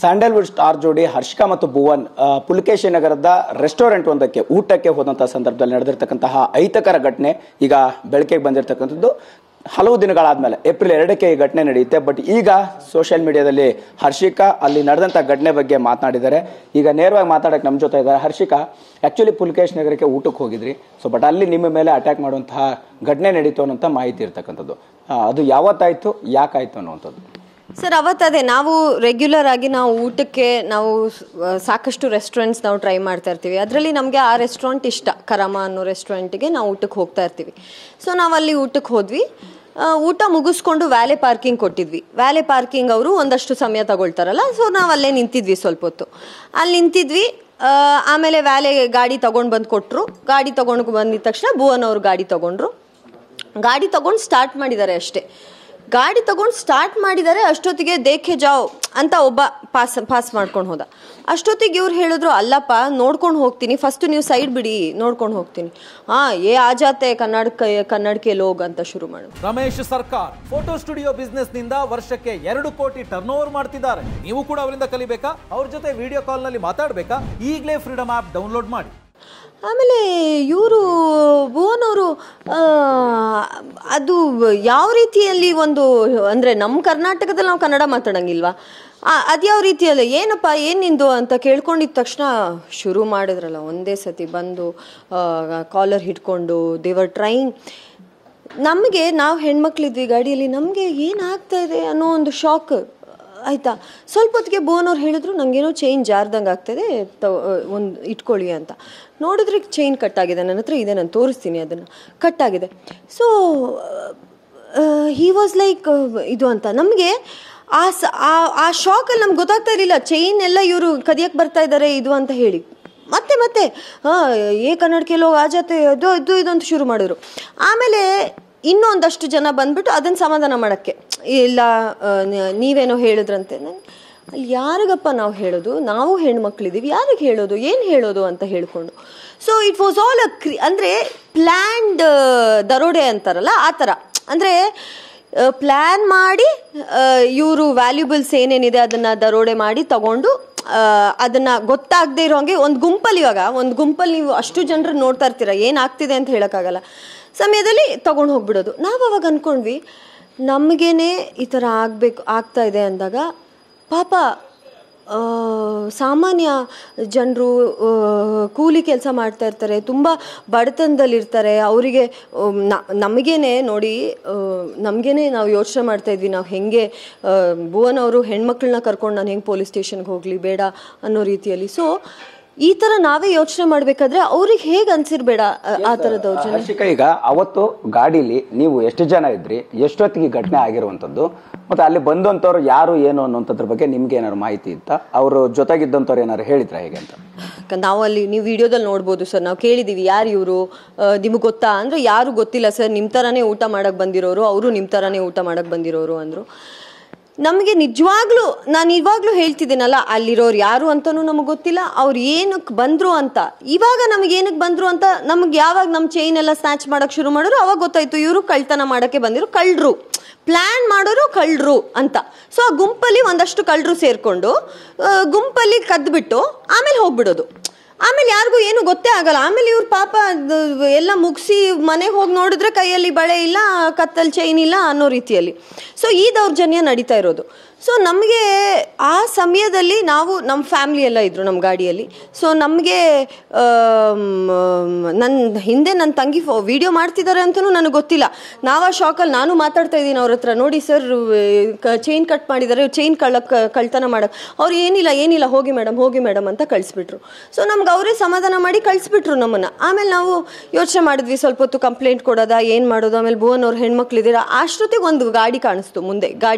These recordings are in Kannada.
ಸ್ಯಾಂಡಲ್ವುಡ್ ಸ್ಟಾರ್ ಜೋಡಿ ಹರ್ಷಿಕಾ ಮತ್ತು ಭುವನ್ ಪುಲಕೇಶಿ ನಗರದ ರೆಸ್ಟೋರೆಂಟ್ ಒಂದಕ್ಕೆ ಊಟಕ್ಕೆ ಹೋದಂತಹ ಸಂದರ್ಭದಲ್ಲಿ ನಡೆದಿರ್ತಕ್ಕಂತಹ ಅಹಿತಕರ ಘಟನೆ ಈಗ ಬೆಳಕಿಗೆ ಬಂದಿರತಕ್ಕಂಥದ್ದು. ಹಲವು ದಿನಗಳಾದ್ಮೇಲೆ ಏಪ್ರಿಲ್ 2ಕ್ಕೆ ಈ ಘಟನೆ ನಡೆಯುತ್ತೆ. ಬಟ್ ಈಗ ಸೋಷಿಯಲ್ ಮೀಡಿಯಾದಲ್ಲಿ ಹರ್ಷಿಕಾ ಅಲ್ಲಿ ನಡೆದಂಥ ಘಟನೆ ಬಗ್ಗೆ ಮಾತನಾಡಿದ್ದಾರೆ. ಈಗ ನೇರವಾಗಿ ಮಾತಾಡಕ್ಕೆ ನಮ್ಮ ಜೊತೆ ಇದ್ದಾರೆ. ಹರ್ಷಿಕಾ, ಆಕ್ಚುಲಿ ಪುಲಕೇಶ್ ನಗರಕ್ಕೆ ಊಟಕ್ಕೆ ಹೋಗಿದ್ರಿ, ಸೊ ಬಟ್ ಅಲ್ಲಿ ನಿಮ್ಮ ಮೇಲೆ ಅಟ್ಯಾಕ್ ಮಾಡುವಂತಹ ಘಟನೆ ನಡೀತು ಅನ್ನೋಂಥ ಮಾಹಿತಿ ಇರ್ತಕ್ಕಂಥದ್ದು. ಅದು ಯಾವತ್ತಾಯ್ತು, ಯಾಕಾಯ್ತು ಅನ್ನುವಂಥದ್ದು? ಸರ್, ಅವತ್ತದೇ ನಾವು ರೆಗ್ಯುಲರ್ ಆಗಿ ನಾವು ಊಟಕ್ಕೆ ನಾವು ಸಾಕಷ್ಟು ರೆಸ್ಟೋರೆಂಟ್ಸ್ ನಾವು ಟ್ರೈ ಮಾಡ್ತಾ ಇರ್ತೀವಿ. ಅದರಲ್ಲಿ ನಮಗೆ ಆ ರೆಸ್ಟೋರೆಂಟ್ ಇಷ್ಟ, ಕರಾಮ ಅನ್ನೋ ರೆಸ್ಟೋರೆಂಟ್ಗೆ ನಾವು ಊಟಕ್ಕೆ ಹೋಗ್ತಾ ಇರ್ತೀವಿ. ಸೊ ನಾವು ಅಲ್ಲಿ ಊಟಕ್ಕೆ ಹೋದ್ವಿ. ಊಟ ಮುಗಿಸ್ಕೊಂಡು ವ್ಯಾಲೆ ಪಾರ್ಕಿಂಗ್ ಕೊಟ್ಟಿದ್ವಿ. ವ್ಯಾಲೆ ಪಾರ್ಕಿಂಗ್ ಅವರು ಒಂದಷ್ಟು ಸಮಯ ತಗೊಳ್ತಾರಲ್ಲ, ಸೊ ನಾವು ಅಲ್ಲೇ ನಿಂತಿದ್ವಿ ಸ್ವಲ್ಪ ಹೊತ್ತು. ಅಲ್ಲಿ ನಿಂತಿದ್ವಿ. ಆಮೇಲೆ ವ್ಯಾಲೆ ಗಾಡಿ ತಗೊಂಡು ಬಂದು ಕೊಟ್ಟರು. ಗಾಡಿ ತಗೊಂಡು ಬಂದಿದ ತಕ್ಷಣ ಭುವನ್ ಅವರು ಗಾಡಿ ತಗೊಂಡ್ರು. ಗಾಡಿ ತಗೊಂಡು ಸ್ಟಾರ್ಟ್ ಮಾಡಿದ್ದಾರೆ ಅಷ್ಟೇ. ಗಾಡಿ ತಗೊಂಡು ಸ್ಟಾರ್ಟ್ ಮಾಡಿದ್ದಾರೆ. ಅಷ್ಟೊತ್ತಿಗೆ ದೇಖೆ ಜಾವ್ ಅಂತ ಒಬ್ಬ ಪಾಸ್ ಮಾಡ್ಕೊಂಡು ಹೋದ. ಅಷ್ಟೊತ್ತಿಗೆ ಇವ್ರು ಹೇಳಿದ್ರು, ಅಲ್ಲಪ್ಪ ನೋಡ್ಕೊಂಡು ಹೋಗ್ತೀನಿ, ಫಸ್ಟ್ ನೀವು ಸೈಡ್ ಬಿಡಿ, ನೋಡ್ಕೊಂಡು ಹೋಗ್ತೀನಿ. ಆಜಾತೆ ಕನ್ನಡಕ್ಕೆ ಲೋಗ್ ಅಂತ ಶುರು ಮಾಡಿ. ರಮೇಶ್ ಸರ್ಕಾರ್ ಫೋಟೋ ಸ್ಟುಡಿಯೋ ಬಿಸ್ನೆಸ್ ನಿಂದ ವರ್ಷಕ್ಕೆ 2 ಕೋಟಿ ಟರ್ನ್ ಓವರ್ ಮಾಡ್ತಿದ್ದಾರೆ. ನೀವು ಕೂಡ ಅವರಿಂದ ಕಲಿಬೇಕಾ? ಅವ್ರ ಜೊತೆ ವಿಡಿಯೋ ಕಾಲ್ ನಲ್ಲಿ ಮಾತಾಡಬೇಕಾ? ಈಗಲೇ ಫ್ರೀಡಮ್ ಆಪ್ ಡೌನ್ಲೋಡ್ ಮಾಡಿ. ಆಮೇಲೆ ಇವರು ಭುವನ್ ಅವರು ಅದು ಯಾವ ರೀತಿಯಲ್ಲಿ ಒಂದು ಅಂದರೆ ನಮ್ಮ ಕರ್ನಾಟಕದಲ್ಲಿ ನಾವು ಕನ್ನಡ ಮಾತಾಡಂಗಿಲ್ವಾ, ಅದ್ಯಾವ ರೀತಿಯಲ್ಲಿ ಏನಪ್ಪ ಏನು ನಿಂದು ಅಂತ ಕೇಳ್ಕೊಂಡಿದ್ದ ತಕ್ಷಣ ಶುರು ಮಾಡಿದ್ರಲ್ಲ ಒಂದೇ ಸತಿ ಬಂದು ಕಾಲರ್ ಹಿಡ್ಕೊಂಡು ದೇವರ್ ಟ್ರೈಂಗ್. ನಮಗೆ ನಾವು ಹೆಣ್ಮಕ್ಳಿದ್ವಿ ಗಾಡಿಯಲ್ಲಿ, ನಮಗೆ ಏನಾಗ್ತಾ ಇದೆ ಅನ್ನೋ ಒಂದು ಶಾಕ್ ಆಯಿತಾ. ಸ್ವಲ್ಪ ಹೊತ್ತಿಗೆ ಭುವನ್ ಅವ್ರು ಹೇಳಿದ್ರು, ನನಗೇನೋ ಚೈನ್ ಜಾರ್ದಂಗೆ ಆಗ್ತಾಯಿದೆ, ಒಂದು ಇಟ್ಕೊಳ್ಳಿ ಅಂತ. ನೋಡಿದ್ರೆ ಚೈನ್ ಕಟ್ಟಾಗಿದೆ, ನನ್ನ ಹತ್ರ ಇದೆ, ನಾನು ತೋರಿಸ್ತೀನಿ ಅದನ್ನು, ಕಟ್ಟಾಗಿದೆ. ಸೊ ಹಿ ವಾಸ್ ಲೈಕ್ ಇದು ಅಂತ. ನಮಗೆ ಆ ಶಾಕಲ್ಲಿ ನಮ್ಗೆ ಗೊತ್ತಾಗ್ತಾ ಇರಲಿಲ್ಲ, ಚೈನ್ ಎಲ್ಲ ಇವರು ಕದಿಯಕ್ಕೆ ಬರ್ತಾ ಇದ್ದಾರೆ ಇದು ಅಂತ ಹೇಳಿ. ಮತ್ತೆ ಕನ್ನಡಕ್ಕೆ ಲೋಗ್ ಆಜಾತೆ ಇದು ಅಂತ ಶುರು ಮಾಡಿದ್ರು. ಆಮೇಲೆ ಇನ್ನೊಂದಷ್ಟು ಜನ ಬಂದ್ಬಿಟ್ಟು ಅದನ್ನು ಸಮಾಧಾನ ಮಾಡೋಕ್ಕೆ, ಇಲ್ಲ ನೀವೇನೋ ಹೇಳಿದ್ರಂತೆ. ಅಲ್ಲಿ ಯಾರಿಗಪ್ಪ ನಾವು ಹೇಳೋದು, ನಾವು ಹೆಣ್ಮಕ್ಳಿದ್ದೀವಿ, ಯಾರಿಗೆ ಹೇಳೋದು, ಏನು ಹೇಳೋದು ಅಂತ ಹೇಳ್ಕೊಂಡು. ಸೊ ಇಟ್ ವಾಸ್ ಆಲ್ ಅಂದರೆ ಪ್ಲ್ಯಾನ್ಡ್ ದರೋಡೆ ಅಂತಾರಲ್ಲ ಆ ಥರ. ಅಂದರೆ ಪ್ಲ್ಯಾನ್ ಮಾಡಿ ಇವರು ವ್ಯಾಲ್ಯೂಬಲ್ಸ್ ಏನೇನಿದೆ ಅದನ್ನು ದರೋಡೆ ಮಾಡಿ ತಗೊಂಡು ಅದನ್ನು ಗೊತ್ತಾಗದೇ ಇರೋಂಗೆ ಒಂದು ಗುಂಪಲ್ಲಿ ನೀವು ಅಷ್ಟು ಜನರು ನೋಡ್ತಾ ಇರ್ತೀರ, ಏನಾಗ್ತಿದೆ ಅಂತ ಹೇಳೋಕ್ಕಾಗಲ್ಲ ಸಮಯದಲ್ಲಿ ತಗೊಂಡು ಹೋಗ್ಬಿಡೋದು. ನಾವು ಅವಾಗ ಅಂದ್ಕೊಂಡ್ವಿ ನಮಗೇನೆ ಈ ಥರ ಆಗ್ತಾ ಇದೆ ಅಂದಾಗ ಪಾಪ ಸಾಮಾನ್ಯ ಜನರು ಕೂಲಿ ಕೆಲಸ ಮಾಡ್ತಾ ಇರ್ತಾರೆ, ತುಂಬ ಬಡತನದಲ್ಲಿರ್ತಾರೆ. ಅವರಿಗೆ ನಮಗೇನೆ ನೋಡಿ, ನಮಗೇನೆ ನಾವು ಯೋಚನೆ ಮಾಡ್ತಾ ಇದ್ವಿ, ನಾವು ಹೆಂಗೆ ಭುವನ್ ಅವರು ಹೆಣ್ಮಕ್ಳನ್ನ ಕರ್ಕೊಂಡು ನಾನು ಹೆಂಗೆ ಪೊಲೀಸ್ ಸ್ಟೇಷನ್ಗೆ ಹೋಗಲಿ ಬೇಡ ಅನ್ನೋ ರೀತಿಯಲ್ಲಿ. ಸೊ ಈ ತರ ನಾವೇ ಯೋಚನೆ ಮಾಡ್ಬೇಕಾದ್ರೆ ಅವ್ರಿಗೆ ಹೇಗೆ ಅನ್ಸಿರ್ಬೇಡ ಆ ತರದ ಹರ್ಷಿಕಾ. ಈಗ ಅವತ್ತು ಗಾಡಿಲಿ ನೀವು ಎಷ್ಟು ಜನ ಇದ್ರಿ, ಎಷ್ಟೊತ್ತಿಗೆ ಘಟನೆ ಆಗಿರುವಂತದ್ದು, ಮತ್ತೆ ಅಲ್ಲಿ ಬಂದಂತವ್ರು ಯಾರು ಏನು ಅನ್ನೋಂಥದ್ರ ಬಗ್ಗೆ ನಿಮ್ಗೆ ಏನಾದ್ರು ಮಾಹಿತಿ ಇತ್ತ? ಅವರು ಜೊತೆಗಿದ್ದಂಥವ್ರು ಏನಾದ್ರು ಹೇಳಿದ್ರ ಹೇಗೆ ಅಂತ? ನಾವು ಅಲ್ಲಿ ನೀವು ವಿಡಿಯೋದಲ್ಲಿ ನೋಡ್ಬೋದು ಸರ್, ನಾವು ಕೇಳಿದೀವಿ ಯಾರು ಇವರು ನಿಮ್ಗೆ ಗೊತ್ತಾ ಅಂದ್ರೆ ಯಾರು ಗೊತ್ತಿಲ್ಲ ಸರ್, ನಿಮ್ಮ ಥರನೇ ಊಟ ಮಾಡಕ್ ಬಂದಿರೋರು, ಅವರು ನಿಮ್ಮ ಥರನೇ ಊಟ ಮಾಡಕ್ ಬಂದಿರೋರು ಅಂದ್ರು. ನಮಗೆ ನಿಜವಾಗ್ಲೂ ನಾನು ಇವಾಗಲೂ ಹೇಳ್ತಿದ್ದೀನಲ್ಲ, ಅಲ್ಲಿರೋರು ಯಾರು ಅಂತಲೂ ನಮಗೆ ಗೊತ್ತಿಲ್ಲ, ಅವ್ರು ಏನಕ್ಕೆ ಬಂದರು ಅಂತ. ಇವಾಗ ನಮಗೆ ಏನಕ್ಕೆ ಬಂದರು ಅಂತ ನಮ್ಗೆ ಯಾವಾಗ ನಮ್ಮ ಚೈನ್ ಎಲ್ಲ ಸ್ನ್ಯಾಚ್ ಮಾಡೋಕ್ಕೆ ಶುರು ಮಾಡೋರು ಅವಾಗ ಗೊತ್ತಾಯ್ತು ಇವರು ಕಳ್ತನ ಮಾಡೋಕ್ಕೆ ಬಂದಿರು, ಕಳ್ಳರು, ಪ್ಲ್ಯಾನ್ ಮಾಡೋರು ಕಳ್ಳರು ಅಂತ. ಸೊ ಆ ಗುಂಪಲ್ಲಿ ಒಂದಷ್ಟು ಕಳ್ಳರು ಸೇರಿಕೊಂಡು ಗುಂಪಲ್ಲಿ ಕದ್ದುಬಿಟ್ಟು ಆಮೇಲೆ ಹೋಗ್ಬಿಡೋದು. ಆಮೇಲೆ ಯಾರಿಗೂ ಏನು ಗೊತ್ತೇ ಆಗಲ್ಲ. ಆಮೇಲೆ ಇವ್ರು ಪಾಪ ಎಲ್ಲ ಮುಗಿಸಿ ಮನೆಗೆ ಹೋಗಿ ನೋಡಿದ್ರೆ ಕೈಯಲ್ಲಿ ಬಳೆ ಇಲ್ಲ, ಕತ್ತಲ್ಲಿ ಚೈನ್ ಇಲ್ಲ ಅನ್ನೋ ರೀತಿಯಲ್ಲಿ. ಸೊ ಈ ದೌರ್ಜನ್ಯ ನಡೀತಾ ಇರೋದು. ಸೊ ನಮಗೆ ಆ ಸಮಯದಲ್ಲಿ ನಮ್ಮ ಫ್ಯಾಮ್ಲಿ ಎಲ್ಲ ಇದ್ದರು ನಮ್ಮ ಗಾಡಿಯಲ್ಲಿ. ಸೊ ನಮಗೆ ನನ್ನ ತಂಗಿ ವಿಡಿಯೋ ಮಾಡ್ತಿದ್ದಾರೆ ಅಂತಲೂ ನನಗೆ ಗೊತ್ತಿಲ್ಲ. ನಾವು ಆ ಶಾಕಲ್ಲಿ ನಾನು ಮಾತಾಡ್ತಾ ಇದ್ದೀನಿ ಅವ್ರ ಹತ್ರ, ನೋಡಿ ಸರ್ ಚೈನ್ ಕಟ್ ಮಾಡಿದ್ದಾರೆ, ಚೈನ್ ಕಳ್ತನ ಮಾಡೋಕ್ಕೆ. ಅವ್ರು ಏನಿಲ್ಲ ಹೋಗಿ ಮೇಡಮ್ ಅಂತ ಕಳಿಸ್ಬಿಟ್ರು. ಸೊ ನಮ್ಗೆ ಅವರೇ ಸಮಾಧಾನ ಮಾಡಿ ಕಳಿಸ್ಬಿಟ್ರು ನಮ್ಮನ್ನು. ಆಮೇಲೆ ನಾವು ಯೋಚನೆ ಮಾಡಿದ್ವಿ ಸ್ವಲ್ಪ ಹೊತ್ತು ಕಂಪ್ಲೇಂಟ್ ಕೊಡೋದಾ ಏನು ಮಾಡೋದು. ಆಮೇಲೆ ಭುವನ್ ಅವ್ರು ಹೆಣ್ಮಕ್ಳಿದ್ದೀರಾ, ಅಷ್ಟೊತ್ತಿಗೆ ಒಂದು ಗಾಡಿ ಕಾಣಿಸ್ತು ಮುಂದೆ,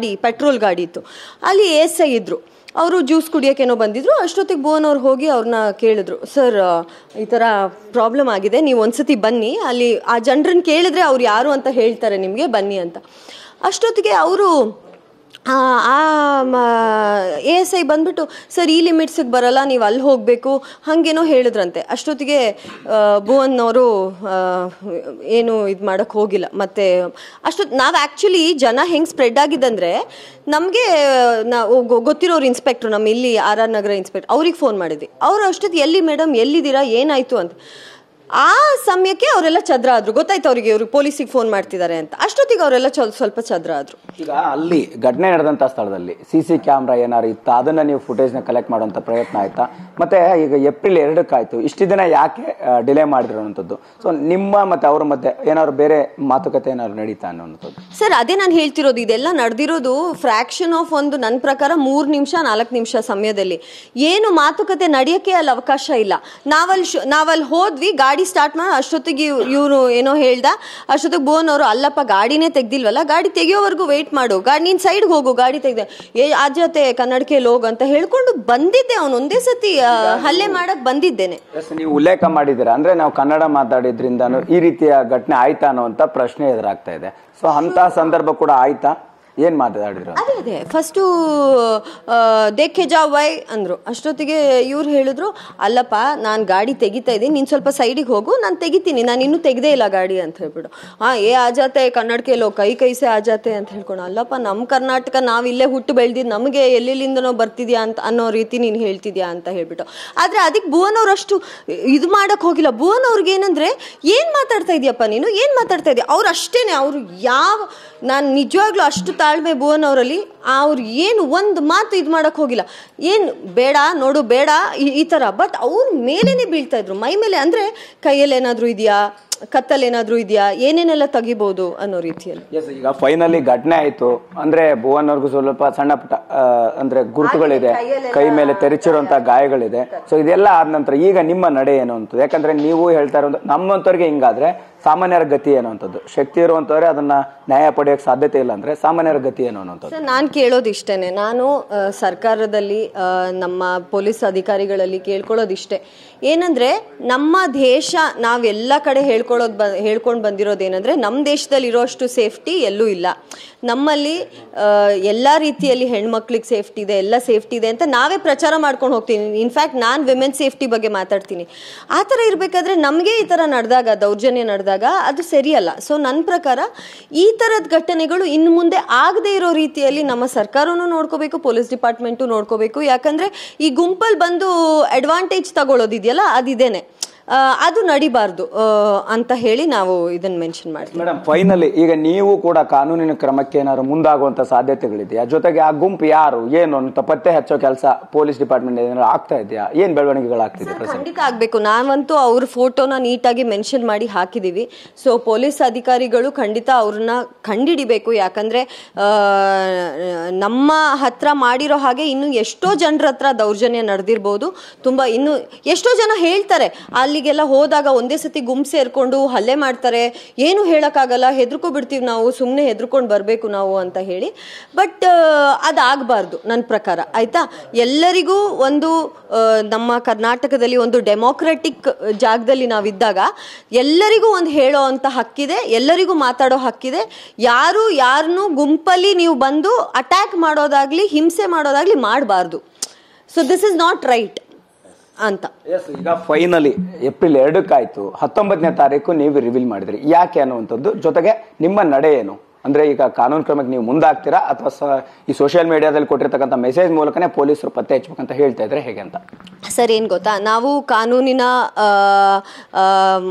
ಪೆಟ್ರೋಲ್ ಗಾಡಿ ಇತ್ತು. ಅಲ್ಲಿ SI ಇದ್ರು, ಅವರು ಜ್ಯೂಸ್ ಕುಡಿಯೋಕ್ಕೇನೋ ಬಂದಿದ್ರು. ಅಷ್ಟೊತ್ತಿಗೆ ಭುವನ್ ಅವ್ರು ಹೋಗಿ ಅವ್ರನ್ನ ಕೇಳಿದ್ರು, ಸರ್ ಈ ಥರ ಪ್ರಾಬ್ಲಮ್ ಆಗಿದೆ, ನೀವು ಒಂದ್ಸತಿ ಬನ್ನಿ, ಅಲ್ಲಿ ಆ ಜನರನ್ನ ಕೇಳಿದ್ರೆ ಅವ್ರು ಯಾರು ಅಂತ ಹೇಳ್ತಾರೆ ನಿಮಗೆ, ಬನ್ನಿ ಅಂತ. ಅಷ್ಟೊತ್ತಿಗೆ ಅವರು ASI ಬಂದ್ಬಿಟ್ಟು ಸರ್ ಈ ಲಿಮಿಟ್ಸಿಗೆ ಬರಲ್ಲ, ನೀವು ಅಲ್ಲಿ ಹೋಗಬೇಕು ಹಾಗೇನೋ ಹೇಳಿದ್ರಂತೆ. ಅಷ್ಟೊತ್ತಿಗೆ ಭುವನ್ ಅವರು ಏನು ಇದು ಮಾಡೋಕ್ಕೆ ಹೋಗಿಲ್ಲ. ಮತ್ತು ನಾವು ಆ್ಯಕ್ಚುಲಿ ಜನ ಹೆಂಗೆ ಸ್ಪ್ರೆಡ್ ಆಗಿದ್ದಂದರೆ, ನಮಗೆ ಗೊತ್ತಿರೋರು ಇನ್ಸ್ಪೆಕ್ಟ್ರು, ನಮ್ಮ ಇಲ್ಲಿ RR ನಗರ ಇನ್ಸ್ಪೆಕ್ಟ್ರ್, ಅವ್ರಿಗೆ ಫೋನ್ ಮಾಡಿದ್ವಿ. ಅವರು ಅಷ್ಟೊತ್ತಿಗೆ ಎಲ್ಲಿ ಮೇಡಮ್ ಎಲ್ಲಿದ್ದೀರಾ ಏನಾಯಿತು ಅಂತ. ಆ ಸಮಯಕ್ಕೆ ಅವರೆಲ್ಲ ಚದ್ರ ಆದ್ರು, ಗೊತ್ತಾಯ್ತು ಅವರಿಗೆ ಇವರು ಪೊಲೀಸಿಗೆ ಫೋನ್ ಮಾಡ್ತಿದ್ದಾರೆ ಅಂತ. ಅಷ್ಟೊತ್ತಿಗೆ ಅವರೆಲ್ಲ ಸ್ವಲ್ಪ ಚದ್ರ ಆದ್ರು. ಈಗ ಅಲ್ಲಿ ಘಟನೆ ನಡೆದಂತ ಸ್ಥಳದಲ್ಲಿ CC ಕ್ಯಾಮ್ರಾ ಏನಾರು ಇತ್ತು, ಅದನ್ನ ನೀವು ಫುಟೇಜ್ನ ಕಲೆಕ್ಟ್ ಮಾಡುವಂತ ಪ್ರಯತ್ನ ಆಯ್ತಾ? ಮತ್ತೆ ಈಗ ಏಪ್ರಿಲ್ 2ಕ್ಕೆ ಆಯ್ತು, ಇಷ್ಟು ದಿನ ಯಾಕೆ ಡಿಲೇ ಮಾಡಿರೋಂಥದ್ದು? ಸೊ ನಿಮ್ಮ ಮತ್ತೆ ಅವ್ರ ಮಧ್ಯೆ ಏನಾದ್ರು ಬೇರೆ ಮಾತುಕತೆ ಏನಾದ್ರು ನಡೀತಾ ಅನ್ನೋಂಥದ್ದು? ಸರ್ ಅದೇ ನಾನು ಹೇಳ್ತಿರೋದು, ಇದೆಲ್ಲ ನಡೆದಿರೋದು ಫ್ರಾಕ್ಷನ್ ಆಫ್ ಒಂದು, ನನ್ನ ಪ್ರಕಾರ 3 ನಿಮಿಷ 4 ನಿಮಿಷ ಸಮಯದಲ್ಲಿ. ಏನು ಮಾತುಕತೆ ನಡೆಯೋಕ್ಕೆ ಅಲ್ಲಿ ಅವಕಾಶ ಇಲ್ಲ. ನಾವಲ್ಲಿ ಹೋದ್ವಿ, ಗಾಡಿ ಸ್ಟಾರ್ಟ್ ಮಾಡಿ ಅಷ್ಟೊತ್ತಿಗೆ ಇವರು ಏನೋ ಹೇಳ್ದ. ಅಷ್ಟೊತ್ತಿಗೆ ಭುವನ್ ಅವರು ಅಲ್ಲಪ್ಪ ಗಾಡಿನೇ ತೆಗ್ದಿಲ್ವಲ್ಲ, ಗಾಡಿ ತೆಗಿಯೋವರೆಗೂ ವೇಟ್ ಮಾಡು, ನೀನ್ ಸೈಡ್ಗೆ ಹೋಗು, ಗಾಡಿ ತೆಗ್ದೆ ಆ ಜೊತೆ ಕನ್ನಡಕೆಯಲ್ಲಿ ಹೋಗು ಅಂತ ಹೇಳ್ಕೊಂಡು ಬಂದಿದ್ದೆ. ಅವನು ಒಂದೇ ಸತಿ ಹಲ್ಲೆ ಮಾಡಕ್ ಬಂದಿದ್ದೇನೆ. ನೀವು ಉಲ್ಲೇಖ ಮಾಡಿದ್ದೀರಾ, ಅಂದ್ರೆ ನಾವು ಕನ್ನಡ ಮಾತಾಡಿದ್ರಿಂದ ಈ ರೀತಿಯ ಘಟನೆ ಆಯ್ತಾ ಅನ್ನುವಂತ ಪ್ರಶ್ನೆ ಎದುರಾಗ್ತಾ ಇದೆ. ಸೊ ಅಂತ ಸಂದರ್ಭ ಕೂಡ ಆಯ್ತಾ? ಏನ್ ಮಾತಾಡಿದ್ರು? ಅದೇ ಫಸ್ಟು ದೇಖೆ ಜಾವ್ ವೈ ಅಂದ್ರು. ಅಷ್ಟೊತ್ತಿಗೆ ಇವ್ರು ಹೇಳಿದ್ರು, ಅಲ್ಲಪ್ಪ ನಾನು ಗಾಡಿ ತೆಗಿತಾ ಇದ್ದೀನಿ, ನೀನು ಸ್ವಲ್ಪ ಸೈಡಿಗೆ ಹೋಗು, ನಾನು ತೆಗಿತೀನಿ, ನಾನು ಇನ್ನೂ ತೆಗ್ದೇ ಇಲ್ಲ ಗಾಡಿ ಅಂತ ಹೇಳ್ಬಿಡು. ಆಜಾತೆ ಕನ್ನಡಕೆಲ್ಲೋ ಕೈಸೆ ಆಜಾತೆ ಅಂತ ಹೇಳ್ಕೊಂಡು. ಅಲ್ಲಪ್ಪ ನಮ್ಮ ಕರ್ನಾಟಕ, ನಾವು ಇಲ್ಲೇ ಹುಟ್ಟು ಬೆಳೆದಿದ್ದು, ನಮಗೆ ಎಲ್ಲೆಲ್ಲಿಂದನೋ ಬರ್ತಿದ್ಯಾ ಅಂತ ಅನ್ನೋ ರೀತಿ ನೀನು ಹೇಳ್ತಿದ್ಯಾ ಅಂತ ಹೇಳ್ಬಿಟ್ಟು. ಆದರೆ ಅದಕ್ಕೆ ಭುವನ್ ಅವ್ರು ಅಷ್ಟು ಇದು ಮಾಡಕ್ ಹೋಗಿಲ್ಲ. ಭುವನ್ ಅವ್ರಿಗೆ ಏನಂದ್ರೆ, ಏನು ಮಾತಾಡ್ತಾ ಇದೆಯಪ್ಪ ನೀನು, ಏನು ಮಾತಾಡ್ತಾ ಇದೆಯಾ? ಅವ್ರು ಅಷ್ಟೇನೆ, ಅವರು ನಾನು ನಿಜವಾಗ್ಲೂ ಅಷ್ಟು ತಾಳ್ಮೆ ಭುವನ್ ಅವರಲ್ಲಿ. ಅವ್ರು ಏನು ಒಂದು ಮಾತು ಇದು ಮಾಡಕ್ ಹೋಗಿಲ್ಲ, ಏನು ಬೇಡ ನೋಡು ಬೇಡ ಈ ಥರ. ಬಟ್ ಅವ್ರ ಮೇಲೇನೆ ಬೀಳ್ತಾ ಇದ್ರು, ಮೈ ಮೇಲೆ. ಅಂದರೆ ಕೈಯಲ್ಲಿ ಏನಾದರೂ ಇದೆಯಾ, ಕತ್ತಲ್ಲಿ ಏನಾದರೂ ಇದೆಯಾ, ಏನೇನೆಲ್ಲ ತೆಗಿಬಹುದು ಅನ್ನೋ ರೀತಿಯಲ್ಲಿ. ಈಗ ಫೈನಲಿ ಘಟನೆ ಆಯ್ತು ಅಂದ್ರೆ ಭುವನ್ ಅವ್ರಿಗೂ ಸ್ವಲ್ಪ ಸಣ್ಣ ಪುಟ್ಟ ಅಂದ್ರೆ ಗುರುತುಗಳಿದೆ, ಕೈ ಮೇಲೆ ತೆರೆಚಿರುವಂತ ಗಾಯಗಳಿದೆ. ಸೊ ಇದೆಲ್ಲ ಆದ ನಂತರ ಈಗ ನಿಮ್ಮ ನಡೆ ಏನು ಅಂತ? ಯಾಕಂದ್ರೆ ನೀವು ಹೇಳ್ತಾ ಇರೋದು, ನಮ್ಮಂತವ್ರಿಗೆ ಹಿಂಗಾದ್ರೆ ಸಾಮಾನ್ಯರ ಗತಿ ಏನು ಅಂತದ್ದು, ಶಕ್ತಿ ಇರುವಂತವ್ರೆ ಅದನ್ನ ನ್ಯಾಯ ಪಡೆಯೋಕೆ ಸಾಧ್ಯತೆ ಇಲ್ಲ ಅಂದ್ರೆ ಸಾಮಾನ್ಯರ ಗತಿ ಏನು ಅನ್ನೋಂಥದ್ದು. ನಾನು ಕೇಳೋದು ಇಷ್ಟೇನೆ, ನಾನು ಸರ್ಕಾರದಲ್ಲಿ ನಮ್ಮ ಪೊಲೀಸ್ ಅಧಿಕಾರಿಗಳಲ್ಲಿ ಕೇಳ್ಕೊಳ್ಳೋದಿಷ್ಟೇ. ಏನಂದ್ರೆ ನಮ್ಮ ದೇಶ ನಾವೆಲ್ಲ ಕಡೆ ಹೇಳ್ಕೊಂಡು ಬಂದಿರೋದೇನಂದ್ರೆ, ನಮ್ಮ ದೇಶದಲ್ಲಿ ಇರೋಷ್ಟು ಸೇಫ್ಟಿ ಎಲ್ಲೂ ಇಲ್ಲ. ನಮ್ಮಲ್ಲಿ ಎಲ್ಲ ರೀತಿಯಲ್ಲಿ ಹೆಣ್ಮಕ್ಳಿಗೆ ಸೇಫ್ಟಿ ಇದೆ, ಎಲ್ಲ ಸೇಫ್ಟಿ ಇದೆ ಅಂತ ನಾವೇ ಪ್ರಚಾರ ಮಾಡ್ಕೊಂಡು ಹೋಗ್ತೀನಿ. ಇನ್ಫ್ಯಾಕ್ಟ್ ನಾನು ವಿಮೆನ್ ಸೇಫ್ಟಿ ಬಗ್ಗೆ ಮಾತಾಡ್ತೀನಿ. ಆ ಥರ ಇರಬೇಕಾದ್ರೆ ನಮಗೆ ಈ ಥರ ನಡೆದಾಗ, ದೌರ್ಜನ್ಯ ನಡೆದಾಗ ಅದು ಸರಿಯಲ್ಲ. ಸೊ ನನ್ನ ಪ್ರಕಾರ ಈ ಥರದ ಘಟನೆಗಳು ಇನ್ನು ಮುಂದೆ ಆಗದೇ ಇರೋ ರೀತಿಯಲ್ಲಿ ನಮ್ಮ ಸರ್ಕಾರನೂ ನೋಡ್ಕೋಬೇಕು, ಪೊಲೀಸ್ ಡಿಪಾರ್ಟ್ಮೆಂಟು ನೋಡ್ಕೋಬೇಕು. ಯಾಕಂದರೆ ಈ ಗುಂಪಲ್ಲಿ ಬಂದು ಅಡ್ವಾಂಟೇಜ್ ತಗೊಳ್ಳೋದಿದೆಯಲ್ಲ, ಅದಿದೇನೆ, ಅದು ನಡಿಬಾರ್ದು ಅಂತ ಹೇಳಿ ನಾವು ಇದನ್ನ ಮೆನ್ಷನ್ ಮಾಡ್ತೀವಿ. ಮೇಡಮ್, ಫೈನಲಿ ಈಗ ನೀವು ಕೂಡ ಕಾನೂನಿನ ಕ್ರಮಕ್ಕೆ ಏನಾದ್ರು ಮುಂದಾಗುವಂತ ಸಾಧ್ಯತೆಗಳಿದೆಯಾ? ಜೊತೆಗೆ ಆ ಗುಂಪು ಯಾರು ಏನು ಅಂತ ಪತ್ತೆ ಹಚ್ಚೋ ಕೆಲಸ ಪೊಲೀಸ್ ಡಿಪಾರ್ಟ್ಮೆಂಟ್ ಏನಾದ್ರು ಆಗ್ತಾ ಇದೆಯಾ? ಏನ್ ಬೆಳವಣಿಗೆಗಳಾಗ್ತಿದೆ? ಖಂಡಿತ ಆಗ್ಬೇಕು. ನಾವಂತೂ ಅವ್ರ ಫೋಟೋನ ನೀಟಾಗಿ ಮೆನ್ಷನ್ ಮಾಡಿ ಹಾಕಿದೀವಿ. ಸೊ ಪೊಲೀಸ್ ಅಧಿಕಾರಿಗಳು ಖಂಡಿತ ಅವ್ರನ್ನ ಕಂಡಿಡಿಬೇಕು. ಯಾಕಂದ್ರೆ ನಮ್ಮ ಹತ್ರ ಮಾಡಿರೋ ಹಾಗೆ ಇನ್ನು ಎಷ್ಟೋ ಜನರ ಹತ್ರ ದೌರ್ಜನ್ಯ ನಡೆದಿರ್ಬೋದು. ತುಂಬಾ ಇನ್ನು ಎಷ್ಟೋ ಜನ ಹೇಳ್ತಾರೆ, ಅಲ್ಲಿಗೆಲ್ಲ ಹೋದಾಗ ಒಂದೇ ಸತಿ ಗುಂಪು ಸೇರ್ಕೊಂಡು ಹಲ್ಲೆ ಮಾಡ್ತಾರೆ, ಏನು ಹೇಳಕ್ಕಾಗಲ್ಲ, ಹೆದರ್ಕೊಬಿಡ್ತೀವಿ ನಾವು, ಸುಮ್ಮನೆ ಹೆದರ್ಕೊಂಡು ಬರಬೇಕು ನಾವು ಅಂತ ಹೇಳಿ. ಬಟ್ ಅದಾಗಬಾರ್ದು ನನ್ನ ಪ್ರಕಾರ, ಆಯ್ತಾ? ಎಲ್ಲರಿಗೂ ಒಂದು ನಮ್ಮ ಕರ್ನಾಟಕದಲ್ಲಿ ಒಂದು ಡೆಮೋಕ್ರೆಟಿಕ್ ಜಾಗದಲ್ಲಿ ನಾವಿದ್ದಾಗ ಎಲ್ಲರಿಗೂ ಒಂದು ಹೇಳೋ ಅಂತ ಹಕ್ಕಿದೆ, ಎಲ್ಲರಿಗೂ ಮಾತಾಡೋ ಹಕ್ಕಿದೆ. ಯಾರನ್ನೂ ಗುಂಪಲ್ಲಿ ನೀವು ಬಂದು ಅಟ್ಯಾಕ್ ಮಾಡೋದಾಗ್ಲಿ, ಹಿಂಸೆ ಮಾಡೋದಾಗ್ಲಿ ಮಾಡಬಾರ್ದು. So this is not right ಅಂತ. ಈಗ ಫೈನಲಿ ಏಪ್ರಿಲ್ 2ಕ್ಕೆ ಆಯ್ತು, 19ನೇ ತಾರೀಕು ನೀವು ರಿವೀಲ್ ಮಾಡಿದ್ರಿ, ಯಾಕೆ ಅನ್ನುವಂಥದ್ದು. ಜೊತೆಗೆ ನಿಮ್ಮ ನಡೆ ಏನು ಅಂದ್ರೆ, ಈಗ ಕಾನೂನು ಕ್ರಮಕ್ಕೆ ನೀವು ಮುಂದಾಗ್ತೀರಾ ಅಥವಾ ಈ ಸೋಷಿಯಲ್ ಮೀಡಿಯಾದಲ್ಲಿ ಕೊಟ್ಟಿರ್ತಕ್ಕಂಥ ಮೆಸೇಜ್ ಮೂಲಕನೇ ಪೊಲೀಸರು ಪತ್ತೆ ಹಚ್ಚಬೇಕಂತ ಹೇಳ್ತಾ ಇದ್ರೆ ಹೇಗೆ ಅಂತ? ಸರ್ ಏನು ಗೊತ್ತಾ, ನಾವು ಕಾನೂನಿನ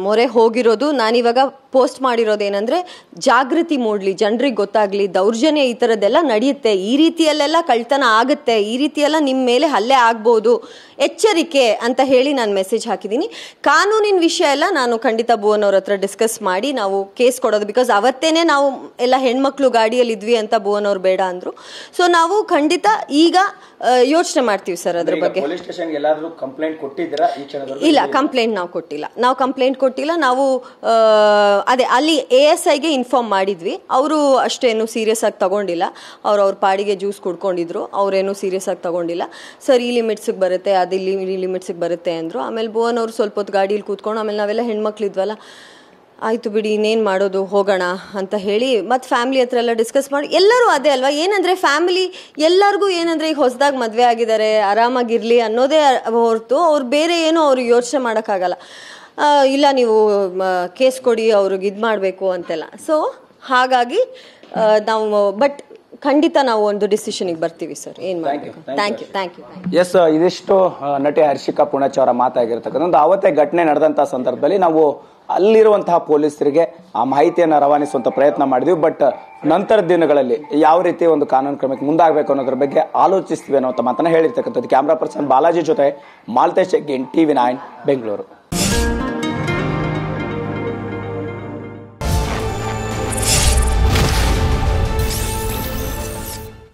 ಮೊರೆ ಹೋಗಿರೋದು, ನಾನಿವಾಗ ಪೋಸ್ಟ್ ಮಾಡಿರೋದೇನೆಂದರೆ ಜಾಗೃತಿ ಮೂಡಲಿ, ಜನರಿಗೆ ಗೊತ್ತಾಗಲಿ, ದೌರ್ಜನ್ಯ ಈ ಥರದ್ದೆಲ್ಲ ನಡೆಯುತ್ತೆ, ಈ ರೀತಿಯಲ್ಲೆಲ್ಲ ಕಳ್ತನ ಆಗುತ್ತೆ, ಈ ರೀತಿಯೆಲ್ಲ ನಿಮ್ಮ ಮೇಲೆ ಹಲ್ಲೆ ಆಗ್ಬೋದು, ಎಚ್ಚರಿಕೆ ಅಂತ ಹೇಳಿ ನಾನು ಮೆಸೇಜ್ ಹಾಕಿದ್ದೀನಿ. ಕಾನೂನಿನ ವಿಷಯ ಎಲ್ಲ ನಾನು ಖಂಡಿತ ಭುವನ್ ಅವ್ರ ಹತ್ರ ಡಿಸ್ಕಸ್ ಮಾಡಿ ನಾವು ಕೇಸ್ ಕೊಡೋದು. ಬಿಕಾಸ್ ಅವತ್ತೇನೆ ನಾವು ಎಲ್ಲ ಹೆಣ್ಮಕ್ಳು ಗಾಡಿಯಲ್ಲಿ ಇದ್ವಿ ಅಂತ ಭುವನ್ ಅವ್ರು ಬೇಡ ಅಂದರು. ಸೊ ನಾವು ಖಂಡಿತ ಈಗ ಯೋಚನೆ ಮಾಡ್ತೀವಿ ಸರ್ ಅದ್ರ ಬಗ್ಗೆ. ಇಲ್ಲ, ಕಂಪ್ಲೇಂಟ್ ನಾವು ಕೊಟ್ಟಿಲ್ಲ. ನಾವು ಅದೇ ಅಲ್ಲಿ ASIಗೆ ಇನ್ಫಾರ್ಮ್ ಮಾಡಿದ್ವಿ. ಅವರು ಅಷ್ಟೇನು ಸೀರಿಯಸ್ ಆಗಿ ತಗೊಂಡಿಲ್ಲ. ಅವ್ರ ಪಾಡಿಗೆ ಜ್ಯೂಸ್ ಕುಡ್ಕೊಂಡಿದ್ರು, ಅವ್ರೇನು ಸೀರಿಯಸ್ ಆಗಿ ತಗೊಂಡಿಲ್ಲ. ಸರ್ ಈ ಲಿಮಿಟ್ಸಿಗೆ ಬರುತ್ತೆ, ಅದು ಇಲ್ಲಿ ಲಿಮಿಟ್ಸಿಗೆ ಬರುತ್ತೆ ಅಂದರು. ಆಮೇಲೆ ಭುವನ್ ಅವರು ಸ್ವಲ್ಪ ಹೊತ್ತು ಗಾಡೀಲಿ ಕೂತ್ಕೊಂಡು, ಆಮೇಲೆ ನಾವೆಲ್ಲ ಹೆಣ್ಮಕ್ಳಿದ್ವಲ್ಲ, ಆಯಿತು ಬಿಡಿ ಇನ್ನೇನು ಮಾಡೋದು ಹೋಗೋಣ ಅಂತ ಹೇಳಿ ಮತ್ತು ಫ್ಯಾಮಿಲಿ ಹತ್ರ ಎಲ್ಲ ಡಿಸ್ಕಸ್ ಮಾಡಿ ಎಲ್ಲರೂ ಅದೇ ಅಲ್ವಾ, ಏನಂದರೆ ಫ್ಯಾಮಿಲಿ ಎಲ್ಲರಿಗೂ ಏನಂದರೆ ಈಗ ಹೊಸದಾಗಿ ಮದುವೆ ಆಗಿದ್ದಾರೆ ಆರಾಮಾಗಿರಲಿ ಅನ್ನೋದೇ ಹೊರತು ಅವ್ರು ಬೇರೆ ಏನೋ ಅವ್ರಿಗೆ ಯೋಚನೆ ಮಾಡೋಕ್ಕಾಗಲ್ಲ. ಇಲ್ಲ ನೀವು ಕೇಸ್ ಕೊಡಿ ಅವ್ರಿಗೆ ಇದು ಮಾಡಬೇಕು ಅಂತೆಲ್ಲ. ಸೊ ಹಾಗಾಗಿ ನಾವು ಬಟ್ ಖಂಡಿತ ನಾವು ಒಂದು ಡಿಸಿಷನ್ಗೆ ಬರ್ತೀವಿ ಸರ್. ಏನು ಮಾಡಬೇಕು. Thank you. ಎಸ್, ಇದಿಷ್ಟು ನಟಿ ಹರ್ಷಿಕಾ ಪೂಣಚ್ಚ ಅವರ ಮಾತಾಗಿರ್ತಕ್ಕಂಥ ಅವತ್ತೇ ಘಟನೆ ನಡೆದಂತಹ ಸಂದರ್ಭದಲ್ಲಿ ನಾವು ಅಲ್ಲಿರುವಂತಹ ಪೊಲೀಸರಿಗೆ ಆ ಮಾಹಿತಿಯನ್ನು ರವಾನಿಸುವಂತ ಪ್ರಯತ್ನ ಮಾಡಿದ್ವಿ. ಬಟ್ ನಂತರ ದಿನಗಳಲ್ಲಿ ಯಾವ ರೀತಿ ಒಂದು ಕಾನೂನು ಕ್ರಮಕ್ಕೆ ಮುಂದಾಗಬೇಕು ಅನ್ನೋದ್ರ ಬಗ್ಗೆ ಆಲೋಚಿಸ್ತೀವಿ ಅನ್ನೋ ಮಾತನ್ನ ಹೇಳಿರ್ತಕ್ಕಂಥದ್ದು. ಕ್ಯಾಮ್ರಾ ಪರ್ಸನ್ ಬಾಲಾಜಿ ಜೊತೆ ಮಾಲ್ತೇಶ್ ಟಿವಿ 9 ಬೆಂಗಳೂರು.